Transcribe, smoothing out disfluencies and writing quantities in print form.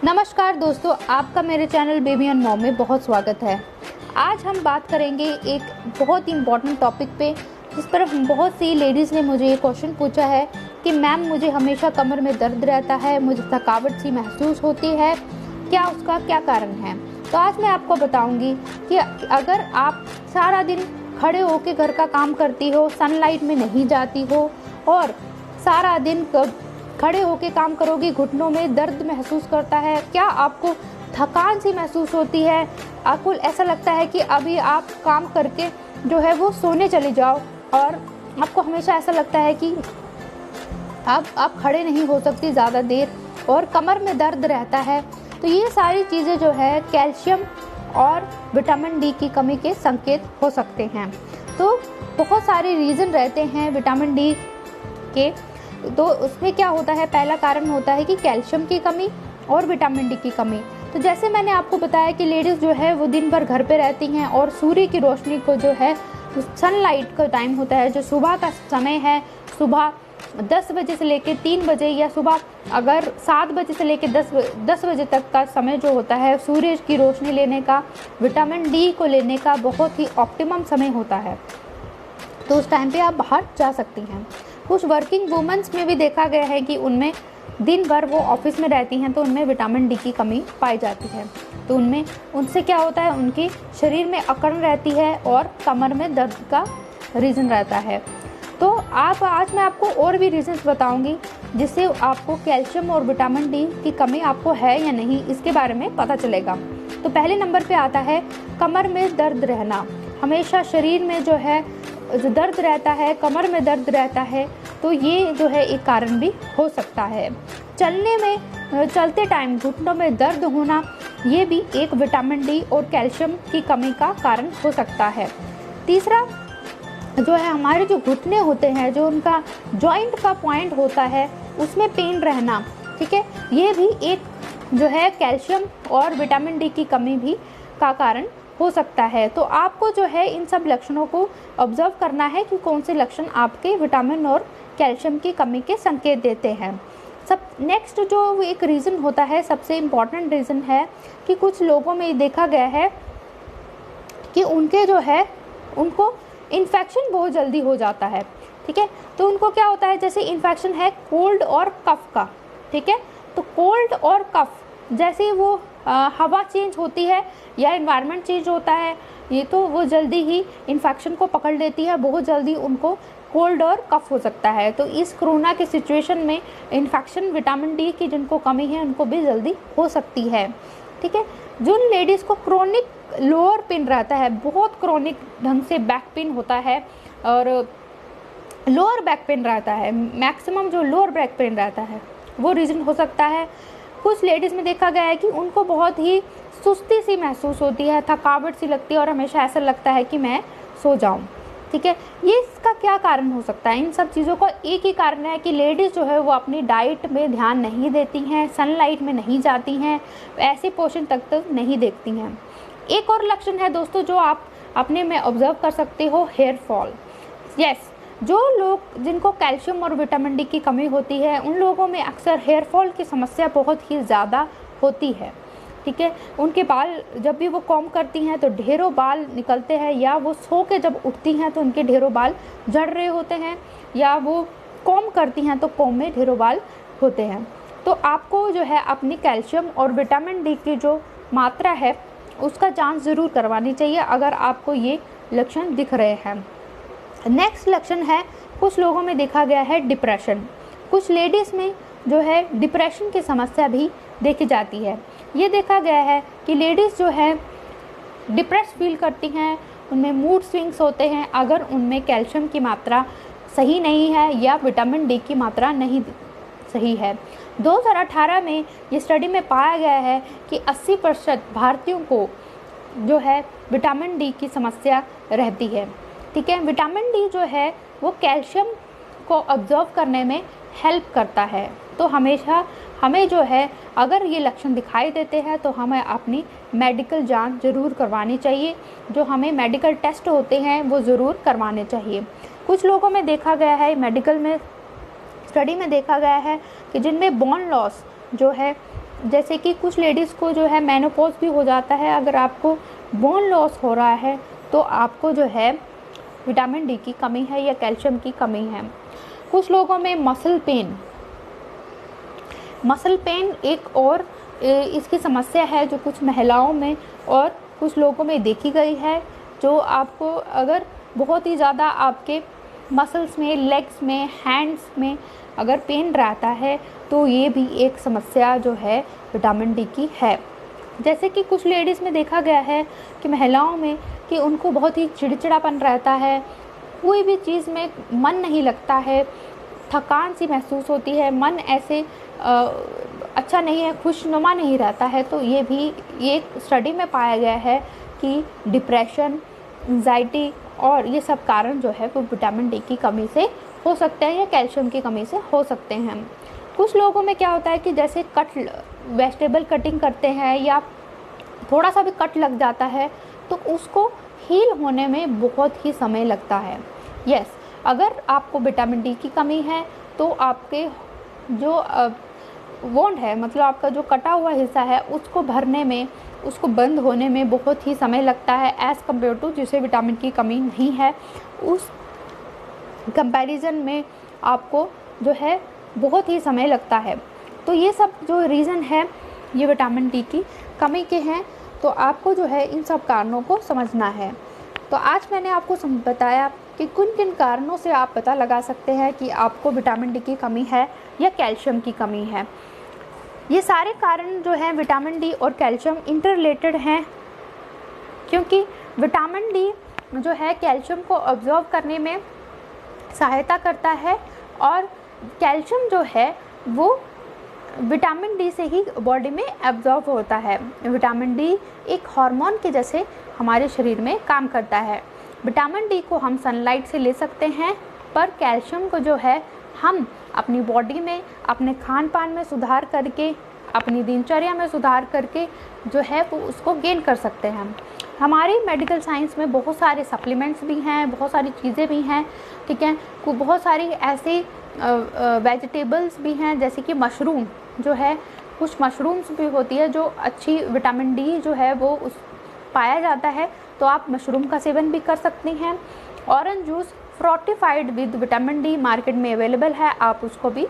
नमस्कार दोस्तों, आपका मेरे चैनल बेबी एंड मॉम में बहुत स्वागत है। आज हम बात करेंगे एक बहुत ही इम्पॉर्टेंट टॉपिक पे, जिस पर बहुत सी लेडीज़ ने मुझे ये क्वेश्चन पूछा है कि मैम मुझे हमेशा कमर में दर्द रहता है, मुझे थकावट सी महसूस होती है, क्या उसका क्या कारण है। तो आज मैं आपको बताऊंगी कि अगर आप सारा दिन खड़े होकर घर का काम करती हो, सनलाइट में नहीं जाती हो और सारा दिन खड़े होके काम करोगी, घुटनों में दर्द महसूस करता है, क्या आपको थकान सी महसूस होती है, आपको ऐसा लगता है कि अभी आप काम करके जो है वो सोने चले जाओ और आपको हमेशा ऐसा लगता है कि आप खड़े नहीं हो सकती ज़्यादा देर और कमर में दर्द रहता है, तो ये सारी चीज़ें जो है कैल्शियम और विटामिन डी की कमी के संकेत हो सकते हैं। तो बहुत सारे रीज़न रहते हैं विटामिन डी के। तो उसमें क्या होता है, पहला कारण होता है कि कैल्शियम की कमी और विटामिन डी की कमी। तो जैसे मैंने आपको बताया कि लेडीज़ जो है वो दिन भर घर पे रहती हैं और सूर्य की रोशनी को जो है सनलाइट का टाइम होता है, जो सुबह का समय है, सुबह 10 बजे से लेकर 3 बजे या सुबह अगर 7 बजे से लेकर 10 बजे तक का समय जो होता है सूर्य की रोशनी लेने का, विटामिन डी को लेने का बहुत ही ऑप्टिमम समय होता है। तो उस टाइम पे आप बाहर जा सकती हैं। कुछ वर्किंग वुमेन्स में भी देखा गया है कि उनमें दिन भर वो ऑफिस में रहती हैं तो उनमें विटामिन डी की कमी पाई जाती है। तो उनसे क्या होता है, उनकी शरीर में अकड़ रहती है और कमर में दर्द का रीज़न रहता है। तो आज मैं आपको और भी रीजंस बताऊंगी जिससे आपको कैल्शियम और विटामिन डी की कमी आपको है या नहीं इसके बारे में पता चलेगा। तो पहले नंबर पे आता है कमर में दर्द रहना। हमेशा शरीर में जो है जो दर्द रहता है, कमर में दर्द रहता है, तो ये जो है एक कारण भी हो सकता है। चलते टाइम घुटनों में दर्द होना, ये भी एक विटामिन डी और कैल्शियम की कमी का कारण हो सकता है। तीसरा जो है हमारे जो घुटने होते हैं, जो उनका जॉइंट का पॉइंट होता है उसमें पेन रहना, ठीक है, ये भी एक जो है कैल्शियम और विटामिन डी की कमी भी का कारण हो सकता है। तो आपको जो है इन सब लक्षणों को ऑब्जर्व करना है कि कौन से लक्षण आपके विटामिन और कैल्शियम की कमी के संकेत देते हैं। नेक्स्ट जो एक रीज़न होता है, सबसे इम्पॉर्टेंट रीज़न है कि कुछ लोगों में देखा गया है कि उनको इन्फेक्शन बहुत जल्दी हो जाता है, ठीक है। तो उनको क्या होता है, जैसे इन्फेक्शन है कोल्ड और कफ का, ठीक है। तो कोल्ड और कफ जैसे वो हवा चेंज होती है या एनवायरनमेंट चेंज होता है, ये तो वो जल्दी ही इन्फेक्शन को पकड़ लेती है, बहुत जल्दी उनको कोल्ड और कफ हो सकता है। तो इस कोरोना के सिचुएशन में इन्फेक्शन विटामिन डी की जिनको कमी है उनको भी जल्दी हो सकती है, ठीक है। जिन लेडीज़ को क्रोनिक लोअर पेन रहता है, बहुत क्रोनिक ढंग से बैक पेन होता है और लोअर बैक पेन रहता है, मैक्सिमम जो लोअर बैक पेन रहता है वो रीज़न हो सकता है। कुछ लेडीज़ में देखा गया है कि उनको बहुत ही सुस्ती सी महसूस होती है, थकावट सी लगती है और हमेशा ऐसा लगता है कि मैं सो जाऊं, ठीक है। ये इसका क्या कारण हो सकता है? इन सब चीज़ों का एक ही कारण है कि लेडीज़ जो है वो अपनी डाइट में ध्यान नहीं देती हैं, सनलाइट में नहीं जाती हैं, ऐसे पोषण तक तो नहीं देखती हैं। एक और लक्षण है दोस्तों जो आप अपने में ऑब्जर्व कर सकते हो, हेयर फॉल। यस, जो लोग जिनको कैल्शियम और विटामिन डी की कमी होती है उन लोगों में अक्सर हेयर फॉल की समस्या बहुत ही ज़्यादा होती है, ठीक है। उनके बाल जब भी वो कॉम्ब करती हैं तो ढेरों बाल निकलते हैं, या वो सो के जब उठती हैं तो उनके ढेरों बाल झड़ रहे होते हैं, या वो कॉम्ब करती हैं तो कॉम्ब में ढेरों बाल होते हैं। तो आपको जो है अपनी कैल्शियम और विटामिन डी की जो मात्रा है उसका जांच ज़रूर करवानी चाहिए अगर आपको ये लक्षण दिख रहे हैं। नेक्स्ट लक्षण है, कुछ लोगों में देखा गया है डिप्रेशन। कुछ लेडीज़ में जो है डिप्रेशन की समस्या भी देखी जाती है। ये देखा गया है कि लेडीज़ जो है डिप्रेस फील करती हैं, उनमें मूड स्विंग्स होते हैं अगर उनमें कैल्शियम की मात्रा सही नहीं है या विटामिन डी की मात्रा नहीं सही है। 2018 में ये स्टडी में पाया गया है कि 80% भारतीयों को जो है विटामिन डी की समस्या रहती है, ठीक है। विटामिन डी जो है वो कैल्शियम को ऑब्जर्व करने में हेल्प करता है। तो हमेशा हमें जो है अगर ये लक्षण दिखाई देते हैं तो हमें अपनी मेडिकल जांच ज़रूर करवानी चाहिए, जो हमें मेडिकल टेस्ट होते हैं वो ज़रूर करवाने चाहिए। कुछ लोगों में देखा गया है, मेडिकल में स्टडी में देखा गया है कि जिनमें बोन लॉस जो है जैसे कि कुछ लेडीज़ को जो है मेनोपॉज भी हो जाता है। अगर आपको बोन लॉस हो रहा है तो आपको जो है विटामिन डी की कमी है या कैल्शियम की कमी है। कुछ लोगों में मसल पेन एक और इसकी समस्या है जो कुछ महिलाओं में और कुछ लोगों में देखी गई है। जो आपको अगर बहुत ही ज़्यादा आपके मसल्स में, लेग्स में, हैंड्स में अगर पेन रहता है तो ये भी एक समस्या जो है विटामिन डी की है। जैसे कि कुछ लेडीज़ में देखा गया है कि महिलाओं में कि उनको बहुत ही चिड़चिड़ापन रहता है, कोई भी चीज़ में मन नहीं लगता है, थकान सी महसूस होती है, मन ऐसे अच्छा नहीं है, खुशनुमा नहीं रहता है। तो ये भी एक स्टडी में पाया गया है कि डिप्रेशन, एंजाइटी और ये सब कारण जो है वो विटामिन डी की कमी से हो सकते हैं या कैल्शियम की कमी से हो सकते हैं। कुछ लोगों में क्या होता है कि जैसे वेजिटेबल कटिंग करते हैं या थोड़ा सा भी कट लग जाता है तो उसको हील होने में बहुत ही समय लगता है। यस, अगर आपको विटामिन डी की कमी है तो आपके जो वोंड है, मतलब आपका जो कटा हुआ हिस्सा है, उसको भरने में, उसको बंद होने में बहुत ही समय लगता है एज़ कम्पेयर टू जिसे विटामिन की कमी नहीं है। उस कंपैरिजन में आपको जो है बहुत ही समय लगता है। तो ये सब जो रीज़न है ये विटामिन डी की कमी के हैं। तो आपको जो है इन सब कारणों को समझना है। तो आज मैंने आपको बताया कि किन किन कारणों से आप पता लगा सकते हैं कि आपको विटामिन डी की कमी है या कैल्शियम की कमी है। ये सारे कारण जो हैं विटामिन डी और कैल्शियम इंटर रिलेटेड हैं, क्योंकि विटामिन डी जो है कैल्शियम को ऑब्जॉर्व करने में सहायता करता है और कैल्शियम जो है वो विटामिन डी से ही बॉडी में एब्जॉर्ब होता है। विटामिन डी एक हार्मोन के जैसे हमारे शरीर में काम करता है। विटामिन डी को हम सनलाइट से ले सकते हैं, पर कैल्शियम को जो है हम अपनी बॉडी में, अपने खान पान में सुधार करके, अपनी दिनचर्या में सुधार करके जो है वो उसको गेन कर सकते हैं। हमारी मेडिकल साइंस में बहुत सारे सप्लीमेंट्स भी हैं, बहुत सारी चीज़ें भी हैं, ठीक है। बहुत सारी ऐसी वेजिटेबल्स भी हैं, जैसे कि मशरूम जो है, कुछ मशरूम्स भी होती है जो अच्छी विटामिन डी जो है वो उस पाया जाता है, तो आप मशरूम का सेवन भी कर सकते हैं। Orange juice fortified with vitamin D market में अवेलेबल है, आप उसको भी